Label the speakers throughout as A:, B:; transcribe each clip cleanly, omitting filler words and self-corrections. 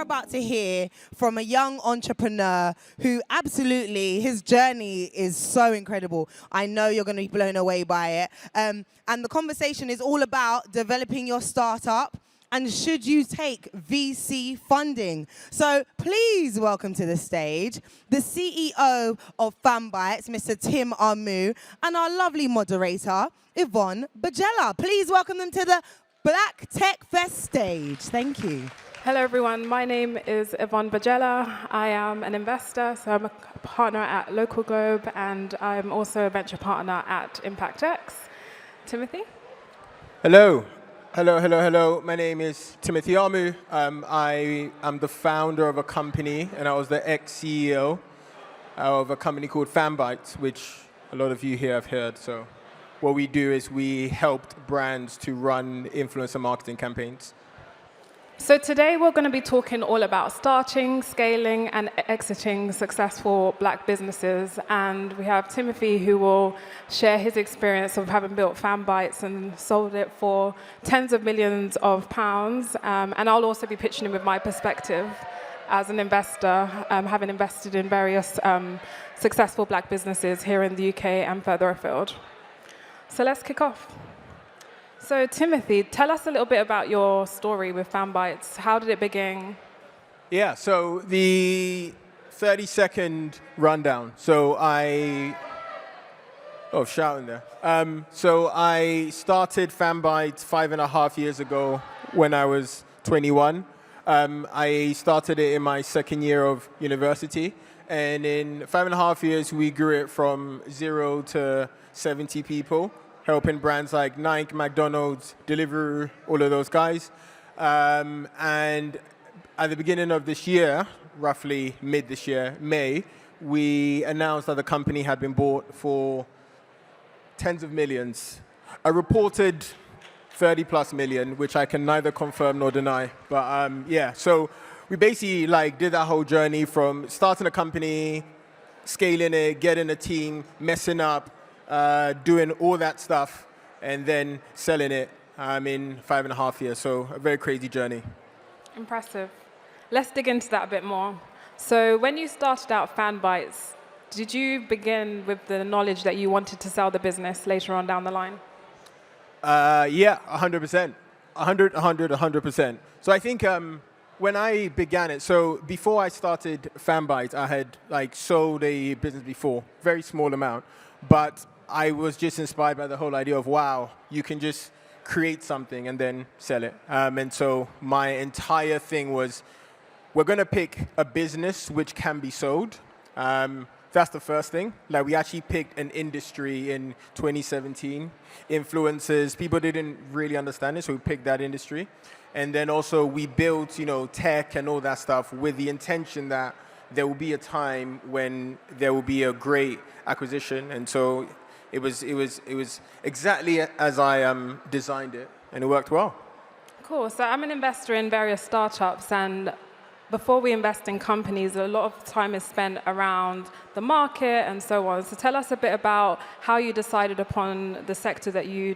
A: are about to hear from a young entrepreneur who absolutely, his journey is so incredible. I know you're going to be blown away by it. And the conversation is all about developing your startup and should you take VC funding. So please welcome to the stage the CEO of Fanbytes, Mr. Tim Armoo, and our lovely moderator, Yvonne Bajella. Please welcome them to the Black Tech Fest stage. Thank you.
B: Hello, everyone. My name is Yvonne Bajella. I am an investor, so I'm a partner at Local Globe, and I'm also a venture partner at ImpactX. Timothy?
C: Hello. Hello. My name is Timothy Armoo. I am the founder of a company, and I was the ex-CEO of a company called Fanbytes, which a lot of you here have heard. So what we do is we helped brands to run influencer marketing campaigns.
B: So today we're going to be talking all about starting, scaling, and exiting successful Black businesses. And we have Timothy, who will share his experience of having built Fanbytes and sold it for tens of millions of pounds. And I'll also be pitching him with my perspective as an investor, having invested in various successful Black businesses here in the UK and further afield. So let's kick off. So Timothy, tell us a little bit about your story with Fanbytes. How did it begin?
C: Yeah, so the 30-second rundown. Shouting there. So I started Fanbytes 5.5 years ago when I was 21. I started it in my second year of university. And in 5.5 years, we grew it from 0 to 70 people, helping brands like Nike, McDonald's, Deliveroo, all of those guys. And at the beginning of this year, roughly mid this year, May, we announced that the company had been bought for tens of millions. I reported 30 plus million, which I can neither confirm nor deny. But so we basically did that whole journey from starting a company, scaling it, getting a team, messing up, doing all that stuff, and then selling it in 5.5 years. So a very crazy journey.
B: Impressive. Let's dig into that a bit more. So when you started out Fanbytes, did you begin with the knowledge that you wanted to sell the business later on down the line?
C: Yeah, 100%. 100%. So I think when I began it, so before I started Fanbytes, I had sold a business before, very small amount, but I was just inspired by the whole idea of, wow, you can just create something and then sell it. And so my entire thing was, we're going to pick a business which can be sold. That's the first thing. We actually picked an industry in 2017. Influencers, people didn't really understand it, so we picked that industry. And then also we built, tech and all that stuff with the intention that there will be a time when there will be a great acquisition. And so it was exactly as I designed it, and it worked well.
B: Cool. So I'm an investor in various startups, and before we invest in companies, a lot of time is spent around the market and so on. So tell us a bit about how you decided upon the sector that you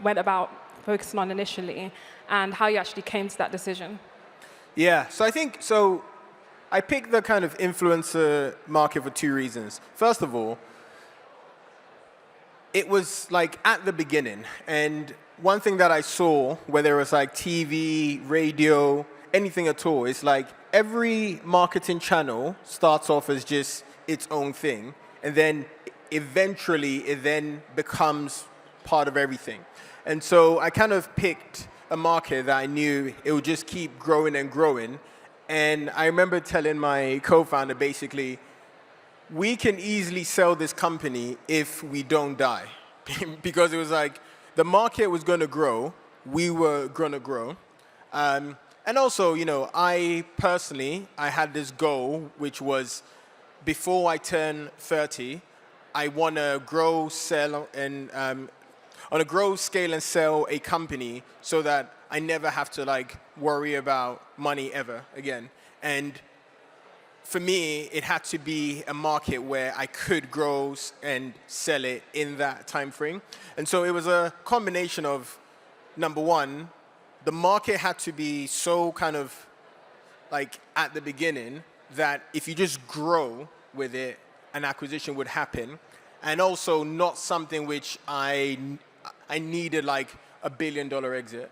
B: went about focusing on initially, and how you actually came to that decision.
C: Yeah. So I picked the kind of influencer market for two reasons. First of all, it was at the beginning, and one thing that I saw, whether it was TV, radio, anything at all, is every marketing channel starts off as just its own thing, and then eventually it then becomes part of everything. And so I kind of picked a market that I knew it would just keep growing and growing. And I remember telling my co-founder, basically, we can easily sell this company if we don't die. Because it was the market was going to grow, we were going to grow. And also, I personally had this goal, which was before I turn 30, I want to grow, sell, and scale, and sell a company so that I never have to worry about money ever again. And for me, it had to be a market where I could grow and sell it in that time frame. And so it was a combination of, number one, the market had to be so kind of like at the beginning, that if you just grow with it, an acquisition would happen, and also not something which I needed like $1 billion exit.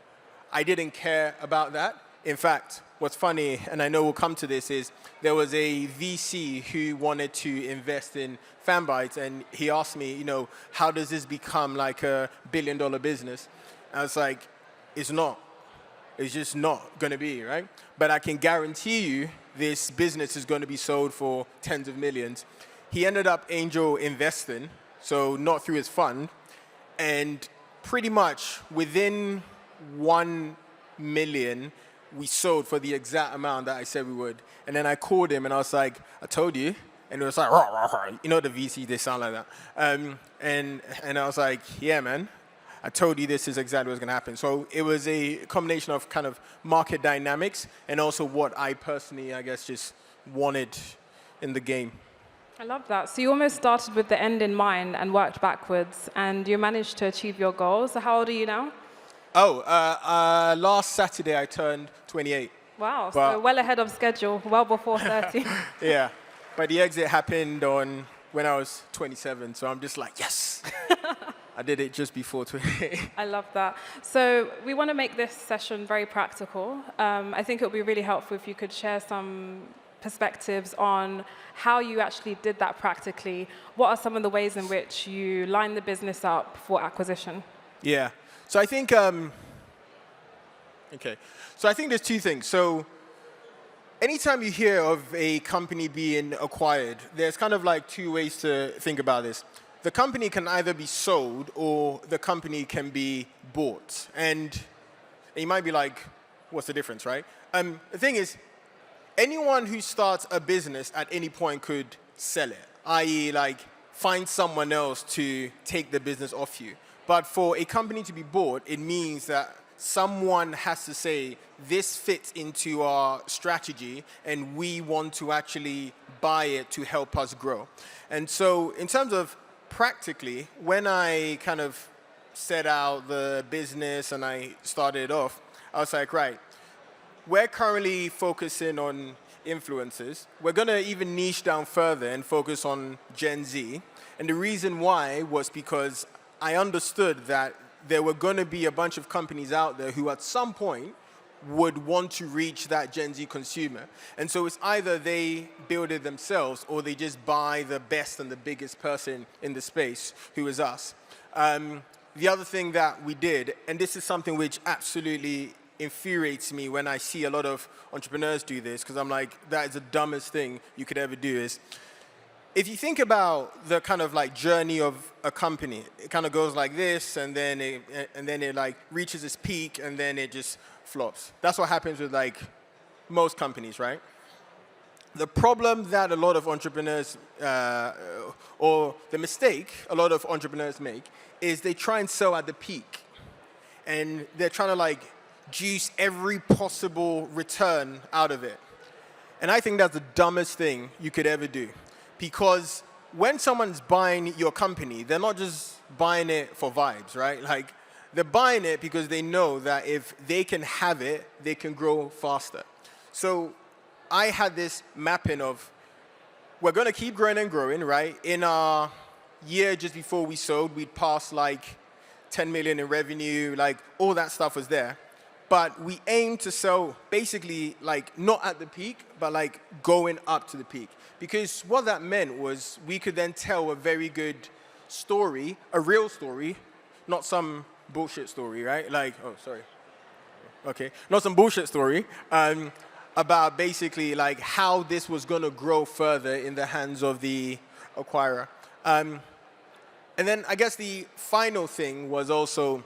C: I didn't care about that. In fact, what's funny, and I know we'll come to this, is there was a VC who wanted to invest in Fanbytes, and he asked me, how does this become like a $1 billion business? I was like, it's not. It's just not going to be, right? But I can guarantee you this business is going to be sold for tens of millions. He ended up angel investing, so not through his fund, and pretty much within 1 million, we sold for the exact amount that I said we would. And then I called him and I was like, I told you. And it was like, rah, rah, rah. The VC, they sound like that. And I was like, yeah, man, I told you this is exactly what's going to happen. So it was a combination of kind of market dynamics and also what I personally, I guess, just wanted in the game.
B: I love that. So you almost started with the end in mind and worked backwards, and you managed to achieve your goals. So how old are you now?
C: Last Saturday I turned 28.
B: Wow, so well ahead of schedule, well before 30.
C: Yeah, but the exit happened when I was 27, so I'm just like, yes! I did it just before 28.
B: I love that. So we want to make this session very practical. I think it would be really helpful if you could share some perspectives on how you actually did that practically. What are some of the ways in which you line the business up for acquisition?
C: Yeah. So I think, So I think there's two things. So anytime you hear of a company being acquired, there's kind of like two ways to think about this. The company can either be sold or the company can be bought. And you might be like, what's the difference, right? The thing is, anyone who starts a business at any point could sell it, i.e. like find someone else to take the business off you. But for a company to be bought, it means that someone has to say, this fits into our strategy, and we want to actually buy it to help us grow. And so in terms of practically, when I kind of set out the business and I started off, I was like, right, we're currently focusing on influencers. We're going to even niche down further and focus on Gen Z. And the reason why was because I understood that there were going to be a bunch of companies out there who at some point would want to reach that Gen Z consumer. And so it's either they build it themselves or they just buy the best and the biggest person in the space, who is us. The other thing that we did, and this is something which absolutely infuriates me when I see a lot of entrepreneurs do this, because I'm like, that is the dumbest thing you could ever do, is if you think about the kind of like journey of a company, it kind of goes like this, and then it like reaches its peak, and then it just flops. That's what happens with like most companies, right? The problem that a lot of entrepreneurs, or the mistake a lot of entrepreneurs make, is they try and sell at the peak, and they're trying to like juice every possible return out of it. And I think that's the dumbest thing you could ever do. Because when someone's buying your company, they're not just buying it for vibes, right? Like, they're buying it because they know that if they can have it, they can grow faster. So I had this mapping of, we're going to keep growing and growing, right? In our year just before we sold, we'd passed like 10 million in revenue, like all that stuff was there. But we aimed to sell basically like not at the peak, but like going up to the peak. Because what that meant was we could then tell a very good story, a real story, not some bullshit story, right? Like, oh, sorry. Okay, not some bullshit story, about basically like how this was going to grow further in the hands of the acquirer. And then I guess the final thing was also,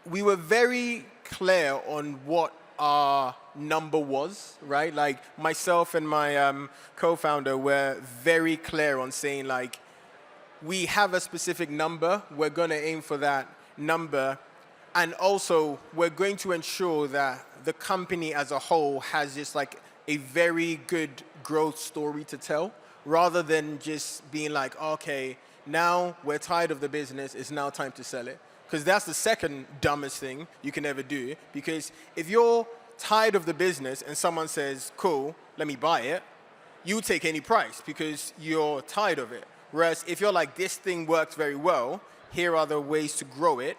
C: we were very clear on what our number was, right? Like myself and my co-founder were very clear on saying like, we have a specific number, we're going to aim for that number, and also we're going to ensure that the company as a whole has just like a very good growth story to tell, rather than just being like, okay, now we're tired of the business, it's now time to sell it. Because that's the second dumbest thing you can ever do. Because if you're tired of the business and someone says, cool, let me buy it, you take any price because you're tired of it. Whereas if you're like, this thing works very well, here are the ways to grow it,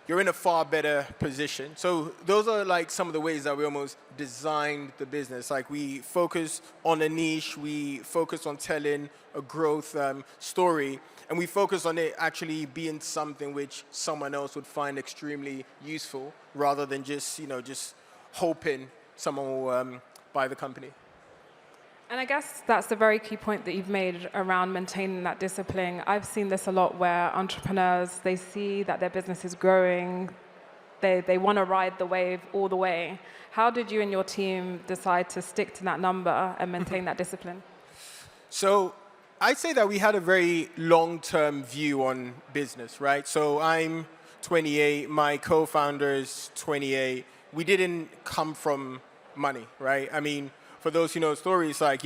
C: you're in a far better position. So those are like some of the ways that we almost designed the business. Like we focus on a niche, we focus on telling a growth story, and we focus on it actually being something which someone else would find extremely useful rather than just, just hoping someone will buy the company.
B: And I guess that's the very key point that you've made around maintaining that discipline. I've seen this a lot where entrepreneurs, they see that their business is growing, they want to ride the wave all the way. How did you and your team decide to stick to that number and maintain that discipline?
C: So I'd say that we had a very long-term view on business, right? So I'm 28, my co-founder is 28. We didn't come from money, right? I mean, for those who know stories, like,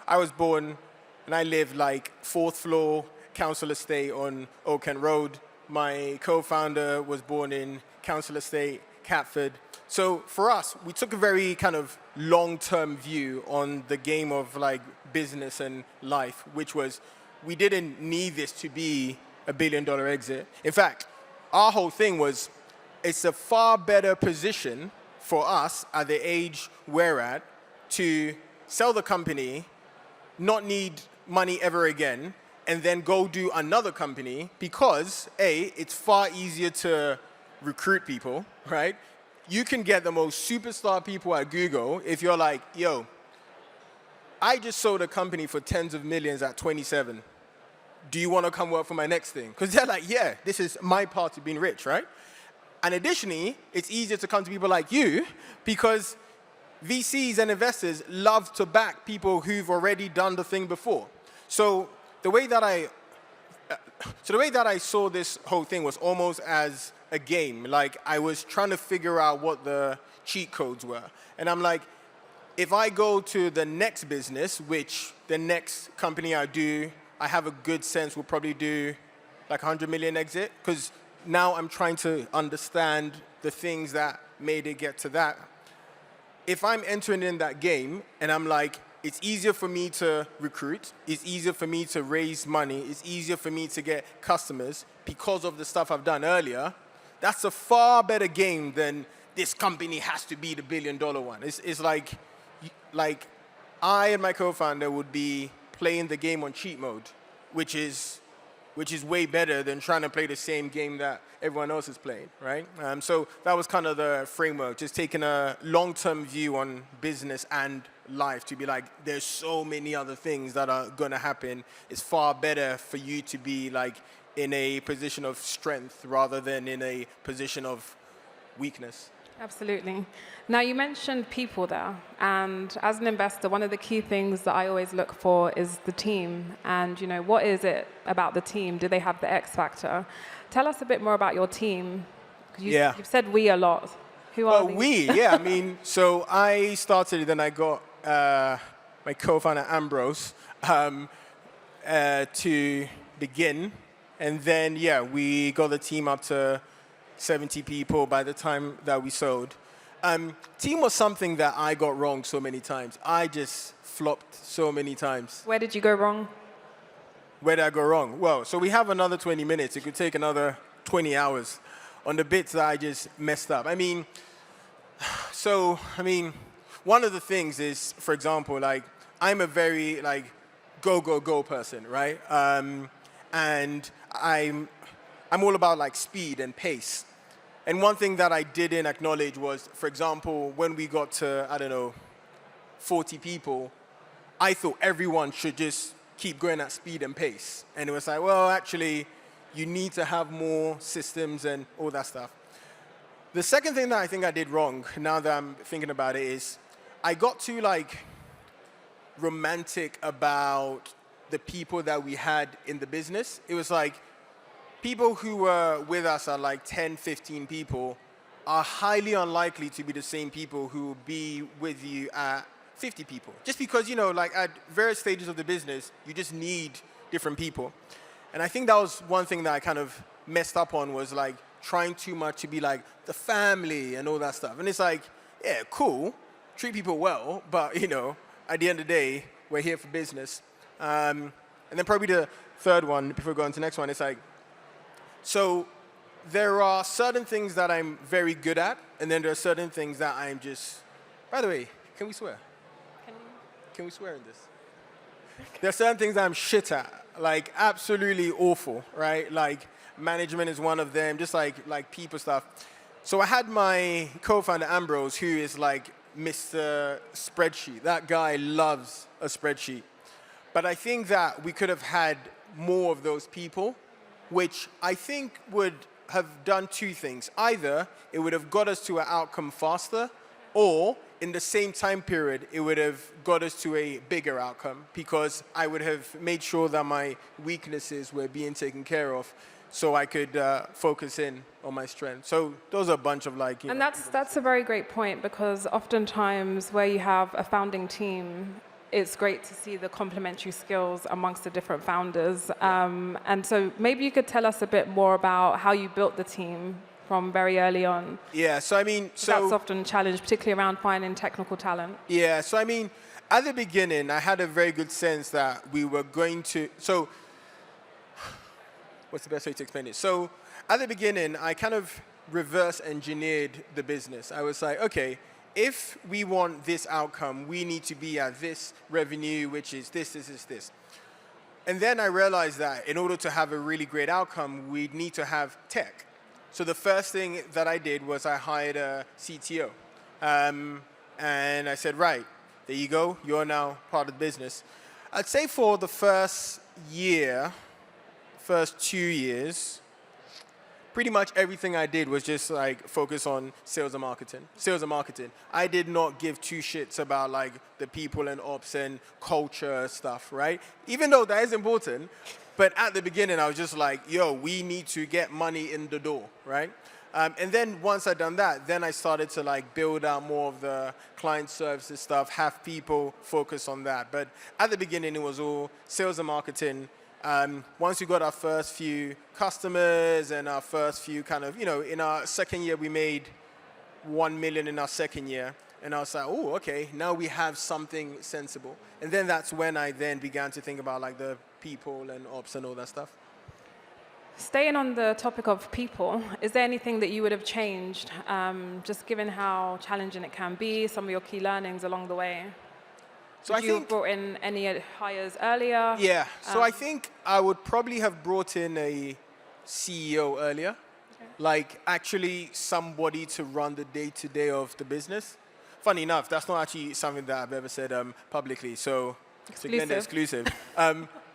C: I was born and I lived like 4th floor council estate on Oak Kent Road. My co-founder was born in council estate, Catford. So for us, we took a very kind of long-term view on the game of like business and life, which was we didn't need this to be a $1 billion exit. In fact, our whole thing was it's a far better position for us at the age we're at to sell the company, not need money ever again, and then go do another company because, A, it's far easier to recruit people, right? You can get the most superstar people at Google if you're like, yo, I just sold a company for tens of millions at 27. Do you want to come work for my next thing? Because they're like, yeah, this is my part to being rich, right? And additionally, it's easier to come to people like you because VCs and investors love to back people who've already done the thing before. So the way that I saw this whole thing was almost as a game. Like I was trying to figure out what the cheat codes were. And I'm like, if I go to the next business, which the next company I do, I have a good sense will probably do like 100 million exit, because now I'm trying to understand the things that made it get to that. If I'm entering in that game and I'm like, it's easier for me to recruit, it's easier for me to raise money, it's easier for me to get customers because of the stuff I've done earlier, that's a far better game than this company has to be the $1 billion one. It's like I and my co-founder would be playing the game on cheat mode, which is way better than trying to play the same game that everyone else is playing, right? So that was kind of the framework, just taking a long-term view on business and life to be like, there's so many other things that are going to happen. It's far better for you to be like in a position of strength rather than in a position of weakness.
B: Absolutely. Now, you mentioned people there, and as an investor, one of the key things that I always look for is the team. And, what is it about the team? Do they have the X factor? Tell us a bit more about your team. You've said we a lot. Who are these?
C: I mean, so I started, then I got my co-founder Ambrose to begin. And then, we got the team up to 70 people by the time that we sold. Team was something that I got wrong so many times. I just flopped so many times.
B: Where did you go wrong?
C: Where did I go wrong? Well, so we have another 20 minutes. It could take another 20 hours on the bits that I just messed up. I mean, one of the things is, for example, like, I'm a very, like, go person, right? And I'm all about, like, speed and pace. And one thing that I didn't acknowledge was, for example, when we got to, 40 people, I thought everyone should just keep going at speed and pace. And it was like, well, actually, you need to have more systems and all that stuff. The second thing that I think I did wrong, now that I'm thinking about it, is I got too, like, romantic about the people that we had in the business. It was like, people who were with us at like 10, 15 people are highly unlikely to be the same people who will be with you at 50 people. Just because, like at various stages of the business, you just need different people. And I think that was one thing that I kind of messed up on, was like trying too much to be like the family and all that stuff. And it's like, yeah, cool, treat people well, but you know, at the end of the day, we're here for business. And then probably the third one, before we go on to the next one, it's like, so there are certain things that I'm very good at, and then there are certain things that I'm just, by the way, can we swear? Can we swear in this? There are certain things that I'm shit at, like absolutely awful, right? Like management is one of them, just like people stuff. So I had my co-founder Ambrose, who is like Mr. Spreadsheet. That guy loves a spreadsheet. But I think that we could have had more of those people, which I think would have done two things. Either it would have got us to an outcome faster, or in the same time period, it would have got us to a bigger outcome, because I would have made sure that my weaknesses were being taken care of, so I could focus in on my strength. So those are a bunch of like,
B: and that's a very great point, because oftentimes where you have a founding team, it's great to see the complementary skills amongst the different founders. And so maybe you could tell us a bit more about how you built the team from very early on.
C: Yeah, so I mean,
B: that's often a challenge, particularly around finding technical talent.
C: Yeah, so I mean, at the beginning, I had a very good sense that we were going to, so what's the best way to explain it? So at the beginning, I kind of reverse engineered the business. I was like, okay, if we want this outcome, we need to be at this revenue, which is this. And then I realized that in order to have a really great outcome, we'd need to have tech. So the first thing that I did was I hired a CTO. And I said, right, there you go. You're now part of the business. I'd say for the first 2 years, pretty much everything I did was just like focus on sales and marketing. I did not give two shits about like the people and ops and culture stuff, right? Even though that is important, but at the beginning I was just like, yo, we need to get money in the door, right? And then once I'd done that, then I started to like build out more of the client services stuff, have people focus on that. But at the beginning it was all sales and marketing. Once we got our first few customers and our first few kind of, you know, in our second year, we made 1 million in our second year. And I was like, oh, okay, now we have something sensible. And then that's when I then began to think about like the people and ops and all that stuff.
B: Staying on the topic of people, is there anything that you would have changed, just given how challenging it can be, some of your key learnings along the way? So I think you brought in any hires earlier?
C: Yeah, so I think I would probably have brought in a CEO earlier, like actually somebody to run the day-to-day of the business. Funny enough, that's not actually something that I've ever said publicly, so exclusive.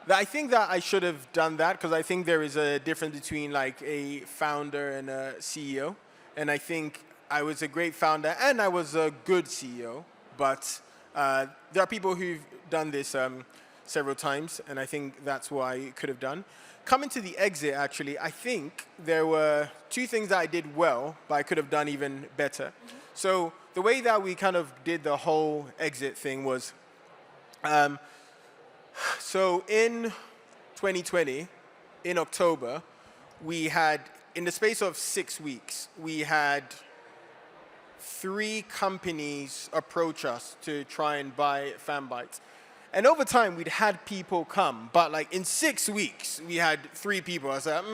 C: I think that I should have done that, because I think there is a difference between like a founder and a CEO. And I think I was a great founder and I was a good CEO, but there are people who've done this several times, and I think that's what I could have done. Coming to the exit, actually, I think there were two things that I did well, but I could have done even better. Mm-hmm. So the way that we kind of did the whole exit thing was, so in 2020, in October, we had, in the space of 6 weeks, we had 3 companies approach us to try and buy Fanbytes. And over time, we'd had people come, but like in 6 weeks, we had 3 people. I was like,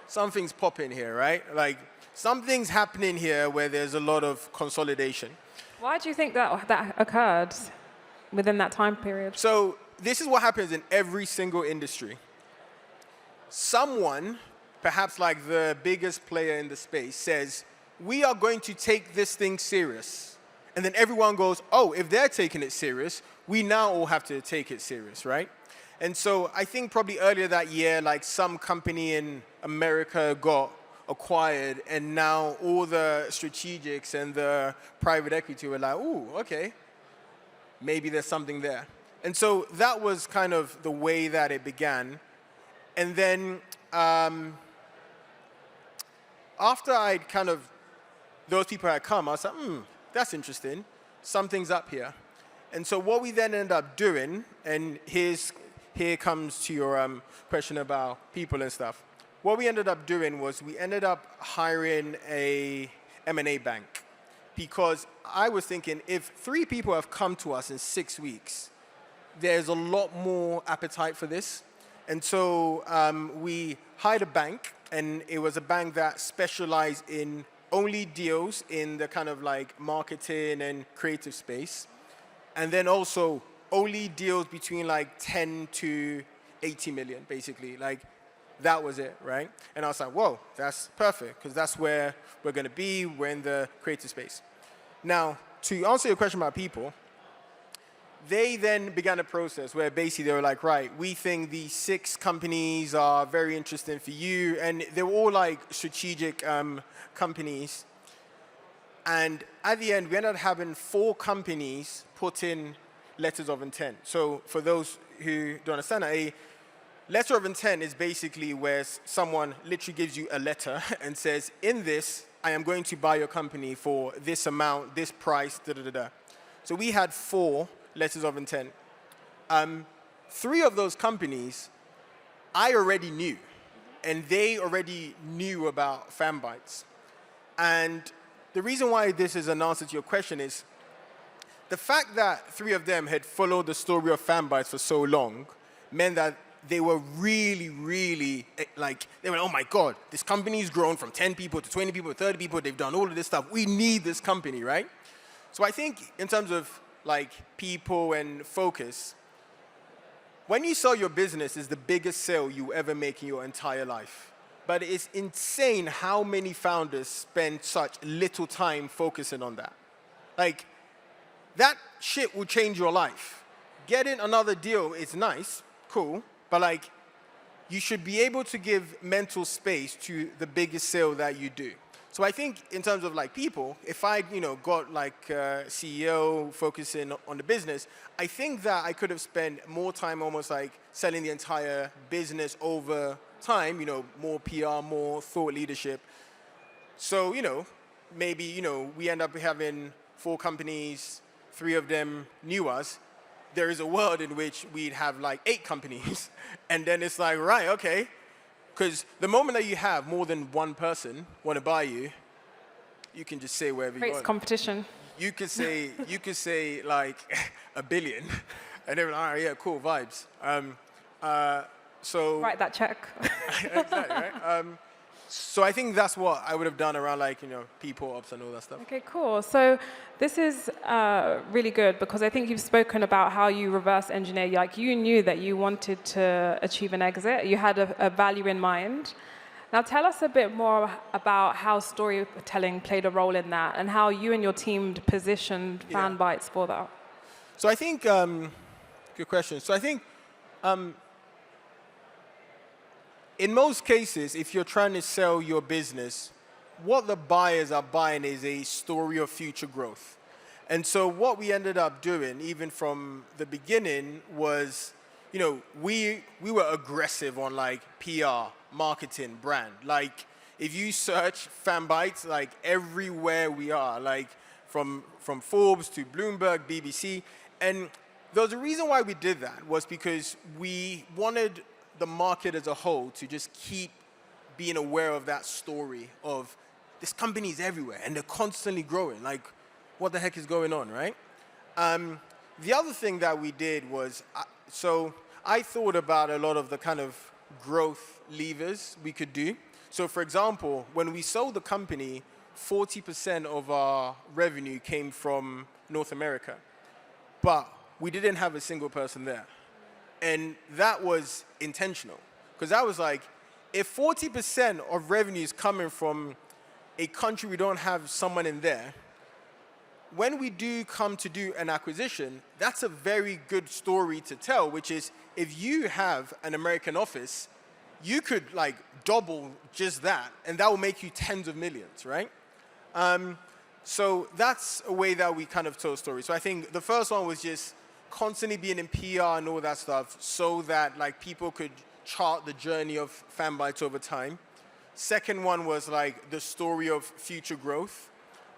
C: something's popping here, right? Like something's happening here where there's a lot of consolidation.
B: Why do you think that occurred within that time period?
C: So this is what happens in every single industry. Someone, perhaps like the biggest player in the space, says, we are going to take this thing serious. And then everyone goes, oh, if they're taking it serious, we now all have to take it serious, right? And so I think probably earlier that year, like some company in America got acquired, and now all the strategics and the private equity were like, ooh, okay, maybe there's something there. And so that was kind of the way that it began. And then after I'd kind of, those people had come, I was like, that's interesting. Something's up here. And so what we then ended up doing, and here comes to your question about people and stuff. what we ended up doing was we ended up hiring a M&A bank, because I was thinking if 3 people have come to us in 6 weeks, there's a lot more appetite for this. And so we hired a bank, and it was a bank that specialized in only deals in the kind of like marketing and creative space. And then also only deals between like 10 to 80 million, basically. Like, that was it, right? And I was like, whoa, that's perfect, because that's where we're going to be. We're in the creative space. Now, to answer your question about people, they then began a process where basically they were like, right, we think these 6 companies are very interesting for you. And they were all like strategic companies. And at the end, we ended up having 4 companies put in letters of intent. So for those who don't understand, a letter of intent is basically where someone literally gives you a letter and says, in this, I am going to buy your company for this amount, this price, da da da da. So we had 4 letters of intent. 3 of those companies I already knew, and they already knew about Fanbytes. And the reason why this is an answer to your question is the fact that 3 of them had followed the story of Fanbytes for so long meant that they were really, really, like, they went, oh my God, this company's grown from 10 people to 20 people to 30 people. They've done all of this stuff. We need this company, right? So I think in terms of like people and focus, when you sell your business, is the biggest sale you ever make in your entire life. But it's insane how many founders spend such little time focusing on that. Like, that shit will change your life. Getting another deal is nice, cool, but like, you should be able to give mental space to the biggest sale that you do. So I think in terms of like people, if I got like a CEO focusing on the business, I think that I could have spent more time almost like selling the entire business over time, more PR, more thought leadership. So, maybe, we end up having 4 companies, 3 of them knew us. There is a world in which we'd have like 8 companies. And then it's like, right, okay. Because the moment that you have more than one person want to buy you, you can just say wherever you want.
B: Creates competition.
C: You could say like a billion. And they're like, all right, yeah, cool, vibes. So
B: Write that check.
C: exactly, right? So I think that's what I would have done around like, people, ops and all that stuff.
B: Okay, cool. So this is really good because I think you've spoken about how you reverse engineer. Like you knew that you wanted to achieve an exit. You had a value in mind. Now tell us a bit more about how storytelling played a role in that and how you and your team positioned Fanbytes for that.
C: So I think, good question. So I think, in most cases, if you're trying to sell your business, what the buyers are buying is a story of future growth. And so what we ended up doing, even from the beginning, was, we were aggressive on like PR, marketing, brand. Like, if you search Fanbytes, like everywhere we are, like from Forbes to Bloomberg, BBC. And there was a reason why we did that was because we wanted the market as a whole to just keep being aware of that story of this company is everywhere and they're constantly growing. Like, what the heck is going on, right? The other thing that we did was, so I thought about a lot of the kind of growth levers we could do. So for example, when we sold the company, 40% of our revenue came from North America, but we didn't have a single person there. And that was intentional, because I was like, if 40% of revenue is coming from a country we don't have someone in there, when we do come to do an acquisition, that's a very good story to tell, which is if you have an American office, you could like double just that, and that will make you tens of millions, right? So that's a way that we kind of tell stories. So I think the first one was just constantly being in PR and all that stuff so that like people could chart the journey of Fanbytes over time. Second one was like the story of future growth.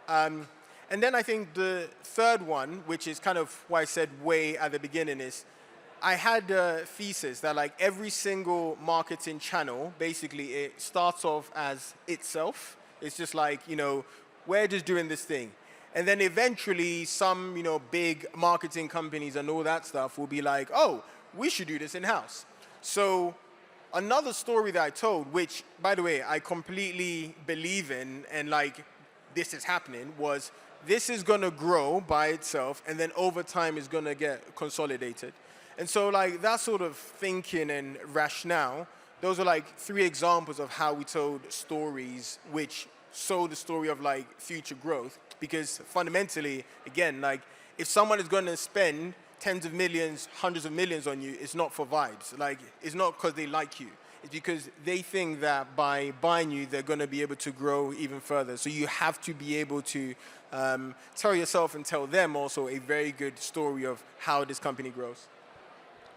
C: And then I think the third one, which is kind of why I said way at the beginning, is I had a thesis that like every single marketing channel, basically it starts off as itself. It's just like, we're just doing this thing. And then eventually some, big marketing companies and all that stuff will be like, oh, we should do this in-house. So another story that I told, which, by the way, I completely believe in, and like this is happening, was this is going to grow by itself, and then over time it's going to get consolidated. And so like that sort of thinking and rationale, those are like 3 examples of how we told stories which sold the story of like future growth. Because fundamentally, again, like if someone is going to spend tens of millions, hundreds of millions on you, it's not for vibes. Like it's not because they like you. It's because they think that by buying you, they're going to be able to grow even further. So you have to be able to tell yourself and tell them also a very good story of how this company grows.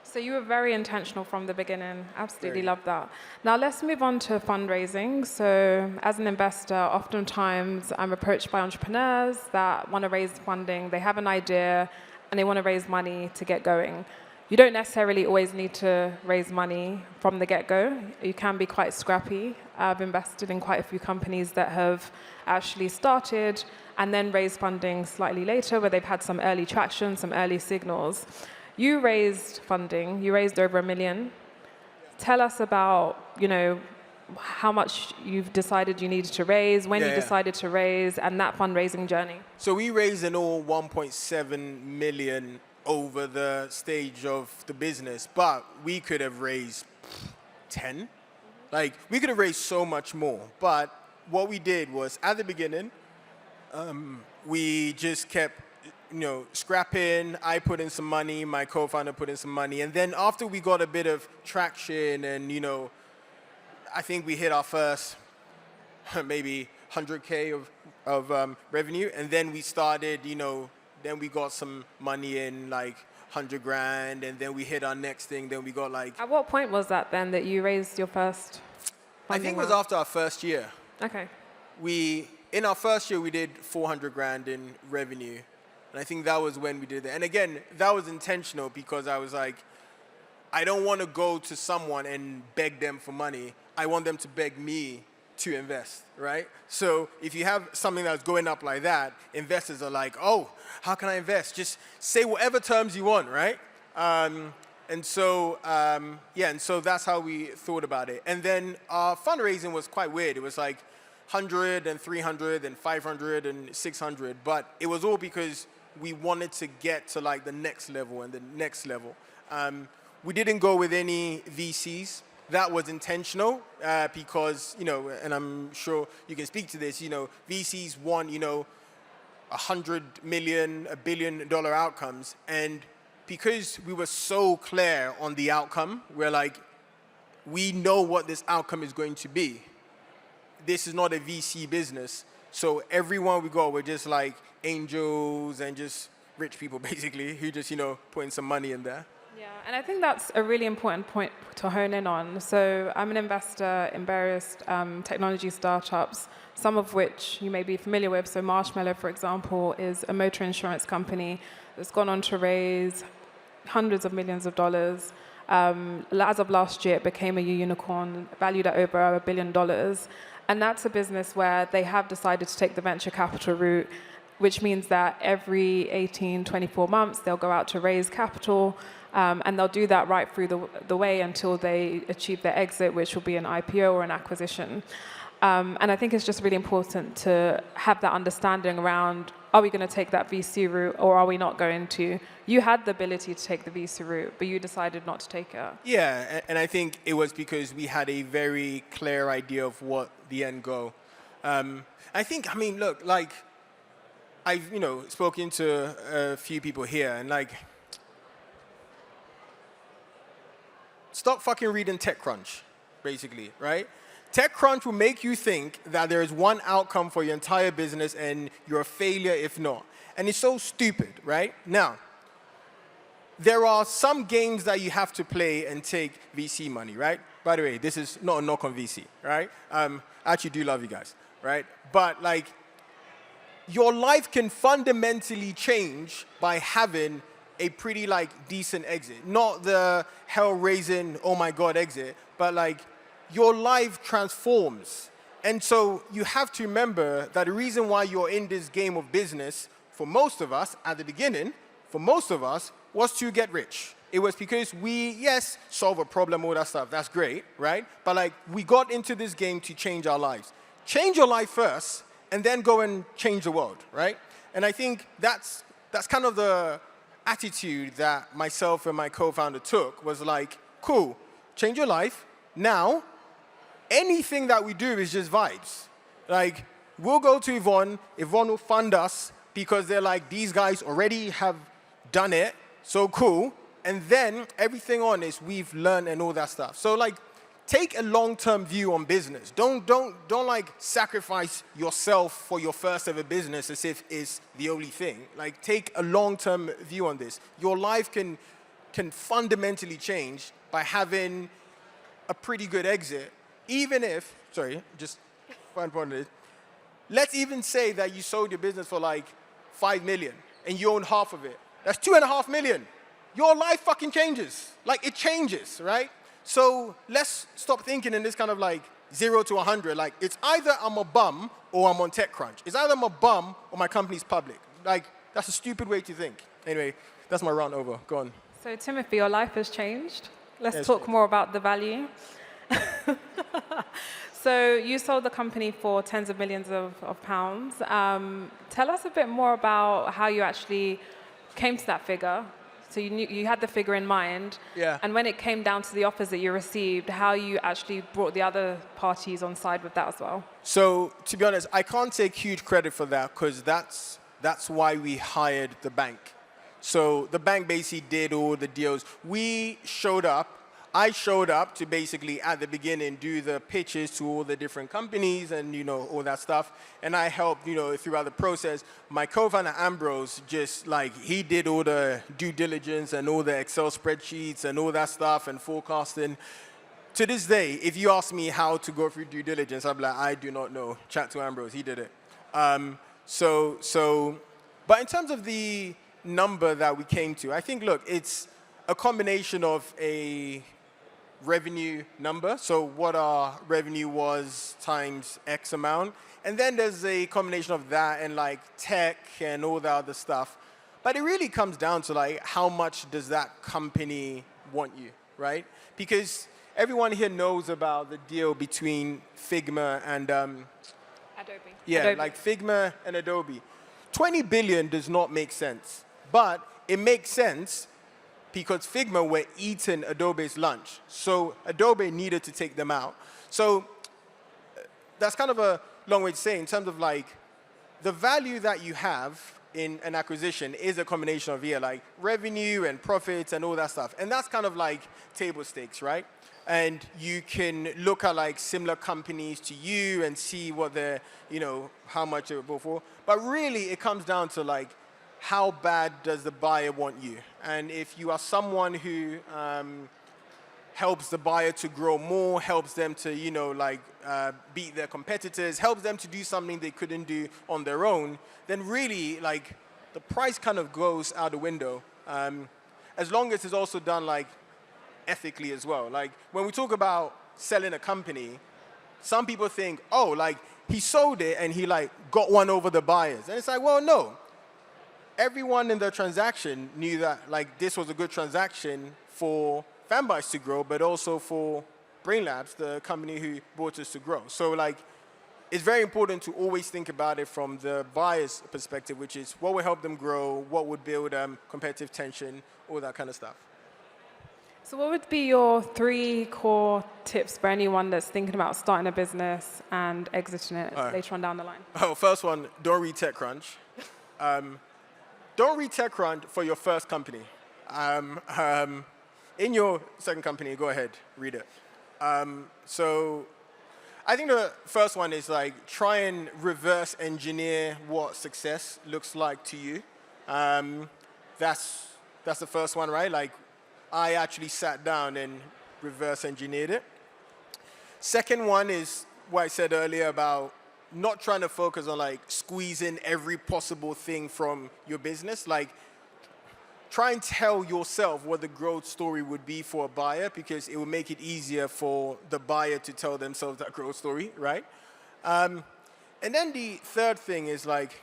B: So you were very intentional from the beginning. Absolutely love that. Now let's move on to fundraising. So as an investor, oftentimes I'm approached by entrepreneurs that want to raise funding. They have an idea and they want to raise money to get going. You don't necessarily always need to raise money from the get-go. You can be quite scrappy. I've invested in quite a few companies that have actually started and then raised funding slightly later, where they've had some early traction, some early signals. You raised funding. You raised over $1 million. Tell us about, how much you've decided you needed to raise, when you decided to raise, and that fundraising journey.
C: So we raised in all 1.7 million over the stage of the business, but we could have raised 10. Like, we could have raised so much more. But what we did was, at the beginning, we just kept scrapping. I put in some money, my co-founder put in some money, and then after we got a bit of traction and, I think we hit our first maybe 100K of revenue, and then we started, then we got some money in, like 100 grand, and then we hit our next thing, then we got like...
B: At what point was that then that you raised your first
C: I think it was after our first year.
B: Okay.
C: In our first year, we did 400 grand in revenue. And I think that was when we did that. And again, that was intentional because I was like, I don't want to go to someone and beg them for money. I want them to beg me to invest, right? So if you have something that's going up like that, investors are like, oh, how can I invest? Just say whatever terms you want, right? And so that's how we thought about it. And then our fundraising was quite weird. It was like 100 and 300 and 500 and 600, but it was all because we wanted to get to like the next level and the next level. We didn't go with any VCs. That was intentional because, and I'm sure you can speak to this, VCs want, $100 million, $1 billion outcomes. And because we were so clear on the outcome, we're like, we know what this outcome is going to be. This is not a VC business. So everyone we got were just like angels and just rich people, basically, who just, putting some money in there.
B: Yeah, and I think that's a really important point to hone in on. So I'm an investor in various technology startups, some of which you may be familiar with. So Marshmallow, for example, is a motor insurance company that's gone on to raise hundreds of millions of dollars. As of last year, it became a unicorn valued at over $1 billion. And that's a business where they have decided to take the venture capital route, which means that every 18, 24 months, they'll go out to raise capital, and they'll do that right through the way until they achieve their exit, which will be an IPO or an acquisition. And I think it's just really important to have that understanding around, are we going to take that VC route or are we not going to? You had the ability to take the VC route, but you decided not to take it.
C: Yeah, and I think it was because we had a very clear idea of what the end goal. Look, like, I've, spoken to a few people here, and like, stop fucking reading TechCrunch, basically, right? TechCrunch will make you think that there is one outcome for your entire business and you're a failure if not. And it's so stupid, right? Now, there are some games that you have to play and take VC money, right? By the way, this is not a knock on VC, right? I actually do love you guys, right? But like, your life can fundamentally change by having a pretty like decent exit. Not the hell-raising, oh my God exit, but like your life transforms. And so you have to remember that the reason why you're in this game of business, for most of us, at the beginning, for most of us, was to get rich. It was because we, yes, solve a problem, all that stuff. That's great, right? But like, we got into this game to change our lives. Change your life first, and then go and change the world, right? And I think that's kind of the attitude that myself and my co-founder took, was like, cool, change your life. Now, anything that we do is just vibes. Like, we'll go to Yvonne will fund us because they're like, these guys already have done it, so cool. And then everything on is we've learned and all that stuff. So like, take a long-term view on business. Don't like sacrifice yourself for your first ever business as if it's the only thing. Like, take a long-term view on this. Your life can fundamentally change by having a pretty good exit. Even if, sorry, just one point of it. Let's even say that you sold your business for like 5 million and you own half of it. That's 2.5 million. Your life fucking changes. Like, it changes, right? So let's stop thinking in this kind of like 0 to 100. Like, it's either I'm a bum or I'm on TechCrunch. It's either I'm a bum or my company's public. Like, that's a stupid way to think. Anyway, that's my rant over. Go on.
B: So Timothy, your life has changed. Let's
C: Yes,
B: talk
C: please.
B: more about the value. So you sold the company for tens of millions of pounds. Tell us a bit more about how you actually came to that figure. So you had the figure in mind.
C: Yeah.
B: And when it came down to the offers that you received, how you actually brought the other parties on side with that as well.
C: So, to be honest, I can't take huge credit for that because that's why we hired the bank. So the bank basically did all the deals. I showed up to basically, at the beginning, do the pitches to all the different companies and, all that stuff. And I helped, throughout the process. My co-founder, Ambrose, just like, he did all the due diligence and all the Excel spreadsheets and all that stuff and forecasting. To this day, if you ask me how to go through due diligence, I'm like, I do not know. Chat to Ambrose, he did it. But in terms of the number that we came to, I think, look, it's a combination of a revenue number, so what our revenue was times X amount, and then there's a combination of that and like tech and all the other stuff. But it really comes down to like, how much does that company want you, right? Because everyone here knows about the deal between Figma and
B: Adobe.
C: Adobe. Like Figma and Adobe. 20 billion does not make sense, but it makes sense because Figma were eating Adobe's lunch. So Adobe needed to take them out. So that's kind of a long way to say in terms of like, the value that you have in an acquisition is a combination of like revenue and profits and all that stuff. And that's kind of like table stakes, right? And you can look at like similar companies to you and see what they're, how much they were bought for. But really it comes down to like, how bad does the buyer want you? And if you are someone who helps the buyer to grow more, helps them to, beat their competitors, helps them to do something they couldn't do on their own, then really, like, the price kind of goes out the window. As long as it's also done, like, ethically as well. Like, when we talk about selling a company, some people think, oh, like, he sold it and he, like, got one over the buyers. And it's like, well, no. Everyone in the transaction knew that like this was a good transaction for Fanbytes to grow, but also for Brain Labs, the company who brought us to grow. So like, it's very important to always think about it from the buyer's perspective, which is what would help them grow, what would build competitive tension, all that kind of stuff.
B: So what would be your 3 core tips for anyone that's thinking about starting a business and exiting it later on down the line?
C: Oh, first one, don't read TechCrunch. Don't read TechCrunch for your first company. In your second company, go ahead, read it. So I think the first one is like, try and reverse engineer what success looks like to you. That's the first one, right? Like, I actually sat down and reverse engineered it. Second one is what I said earlier about not trying to focus on like squeezing every possible thing from your business. Like, try and tell yourself what the growth story would be for a buyer, because it will make it easier for the buyer to tell themselves that growth story, right? And then the third thing is like,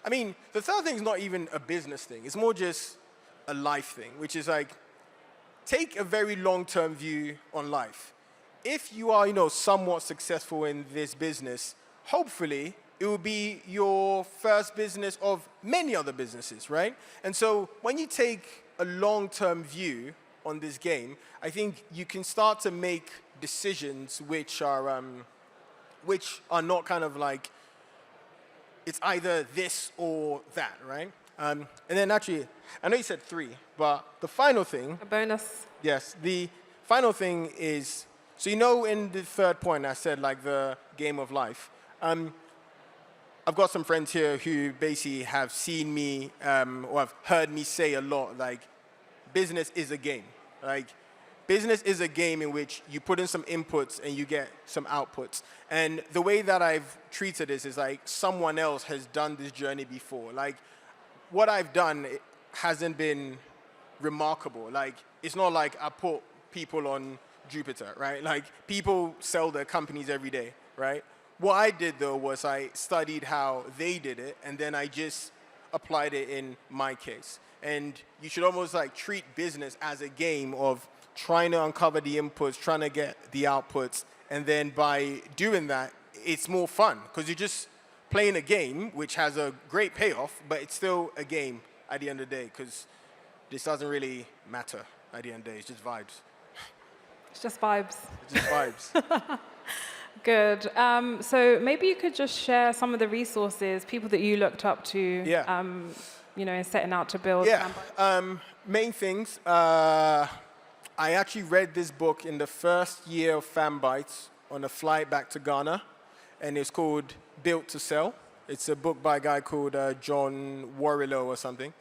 C: the third thing is not even a business thing. It's more just a life thing, which is like, take a very long-term view on life. If you are, somewhat successful in this business, hopefully it will be your first business of many other businesses, right? And so when you take a long-term view on this game, I think you can start to make decisions which are not kind of like, it's either this or that, right? And then actually, I know you said 3, but the final thing.
B: A bonus.
C: Yes, the final thing is, so in the third point I said like the game of life. I've got some friends here who basically have seen me or have heard me say a lot, like, business is a game. Like, business is a game in which you put in some inputs and you get some outputs. And the way that I've treated this is like someone else has done this journey before. Like, what I've done hasn't been remarkable. Like, it's not like I put people on Jupiter, right? Like, people sell their companies every day, right? What I did, though, was I studied how they did it, and then I just applied it in my case. And you should almost like treat business as a game of trying to uncover the inputs, trying to get the outputs, and then by doing that, it's more fun, because you're just playing a game, which has a great payoff, but it's still a game at the end of the day, because this doesn't really matter at the end of the day. It's just vibes.
B: It's just vibes.
C: It's just vibes.
B: Good. So maybe you could just share some of the resources, people that you looked up to, in setting out to build.
C: Yeah. Main things. I actually read this book in the first year of Fanbytes on a flight back to Ghana, and it's called Built to Sell. It's a book by a guy called John Warrillow or something.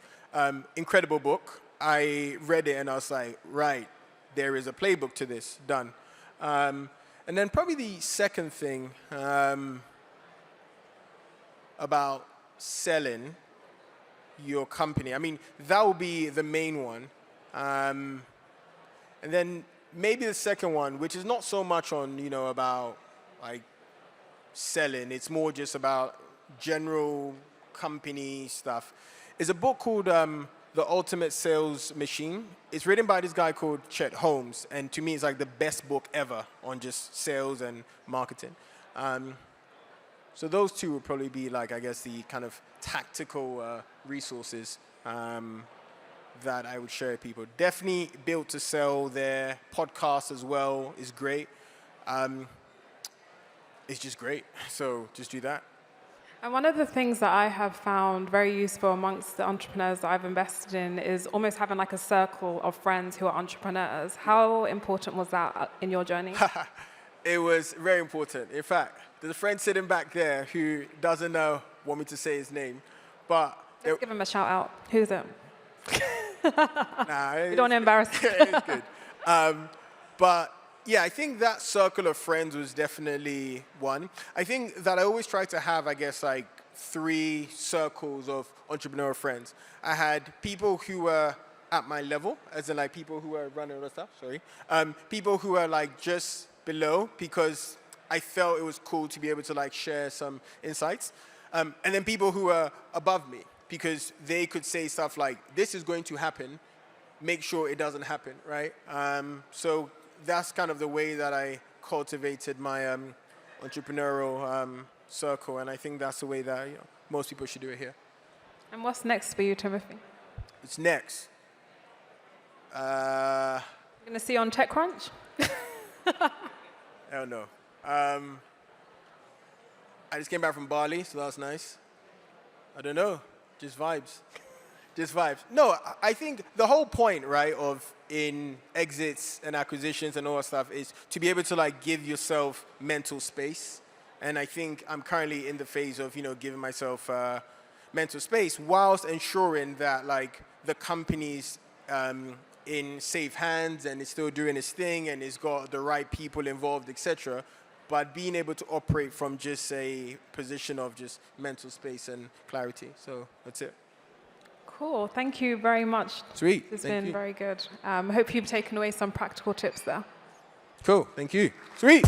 C: Incredible book. I read it and I was like, right, there is a playbook to this, done. And then probably the second thing about selling your company, that will be the main one. And then maybe the second one, which is not so much on, about like selling, it's more just about general company stuff, is a book called The Ultimate Sales Machine. It's written by this guy called Chet Holmes, and to me it's like the best book ever on just sales and marketing. So those two would probably be like, I guess, the kind of tactical resources that I would share with people. Definitely Built to Sell. Their podcast as well is great. It's just great, so just do that.
B: And one of the things that I have found very useful amongst the entrepreneurs that I've invested in is almost having like a circle of friends who are entrepreneurs. How important was that in your journey?
C: It was very important. In fact, there's a friend sitting back there who doesn't want me to say his name, but...
B: Let's give him a shout out. Who's it?
C: Nah,
B: you don't want to embarrass him.
C: It's good. But yeah, I think that circle of friends was definitely one. I think that I always try to have, I guess, like 3 circles of entrepreneurial friends. I had people who were at my level, as in like people who were running all the stuff, people who were like just below, because I felt it was cool to be able to like share some insights. And then people who were above me, because they could say stuff like, this is going to happen, make sure it doesn't happen, right? So that's kind of the way that I cultivated my entrepreneurial circle, and I think that's the way that most people should do it here.
B: And what's next for you, Timothy?
C: It's next.
B: You're going to see you on TechCrunch?
C: Hell no. I just came back from Bali, so that's nice. I don't know, just vibes. Just vibes. No, I think the whole point, right, of in exits and acquisitions and all that stuff is to be able to like give yourself mental space. And I think I'm currently in the phase of, giving myself mental space whilst ensuring that like the company's in safe hands and it's still doing its thing and it's got the right people involved, etc. But being able to operate from just a position of just mental space and clarity. So that's it.
B: Cool. Thank you very much.
C: Sweet.
B: It's
C: Thank
B: been
C: you.
B: very good. Hope you've taken away some practical tips there.
C: Cool. Thank you. Sweet.